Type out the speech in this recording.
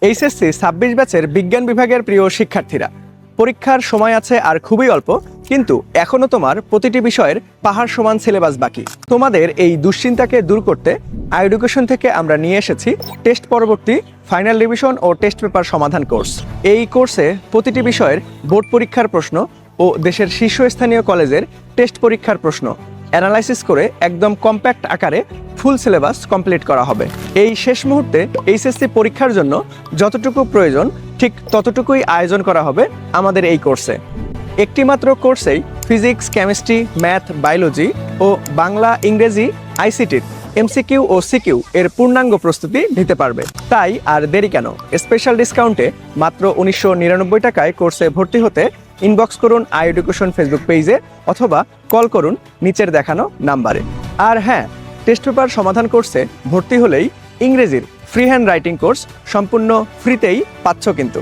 HSC ২৬ ব্যাচের বিজ্ঞান বিভাগের প্রিয় শিক্ষার্থীরা, পরীক্ষার সময় আছে আর খুবই অল্প, কিন্তু এখনো তোমার প্রতিটি বিষয়ের পাহাড় সমান সিলেবাস বাকি। তোমাদের এই দুশ্চিন্তাকে দূর করতে আইএডুকেশন থেকে আমরা নিয়ে এসেছি টেস্ট পরবর্তী ফাইনাল রিভিশন ও টেস্ট পেপার সমাধান কোর্স। এই কোর্সে প্রতিটি বিষয়ের বোর্ড পরীক্ষার প্রশ্ন ও দেশের শীর্ষস্থানীয় কলেজের টেস্ট পরীক্ষার প্রশ্ন অ্যানালাইসিস করে একদম কম্প্যাক্ট আকারে ফুল সিলেবাস কমপ্লিট করা হবে। এই শেষ মুহূর্তে এইচএসসি পরীক্ষার জন্য যতটুকু প্রয়োজন ঠিক ততটুকুই আয়োজন করা হবে আমাদের এই কোর্সে। একটি মাত্র কোর্সেই ফিজিক্স, কেমিস্ট্রি, ম্যাথ, বায়োলজি ও বাংলা, ইংরেজি, আইসিটির এমসিকিউ ও সিকিউ এর পূর্ণাঙ্গ প্রস্তুতি নিতে পারবে। তাই আর দেরি কেন, স্পেশাল ডিসকাউন্টে মাত্র ১৯৯৯ টাকায় কোর্সে ভর্তি হতে ইনবক্স করুন আইএডুকেশন ফেসবুক পেজে অথবা কল করুন নিচের দেখানো নাম্বারে। আর হ্যাঁ, টেস্ট পেপার সমাধান কোর্সে ভর্তি হলেই ইংরেজির ফ্রি হ্যান্ড রাইটিং কোর্স সম্পূর্ণ ফ্রিতেই পাচ্ছ কিন্তু।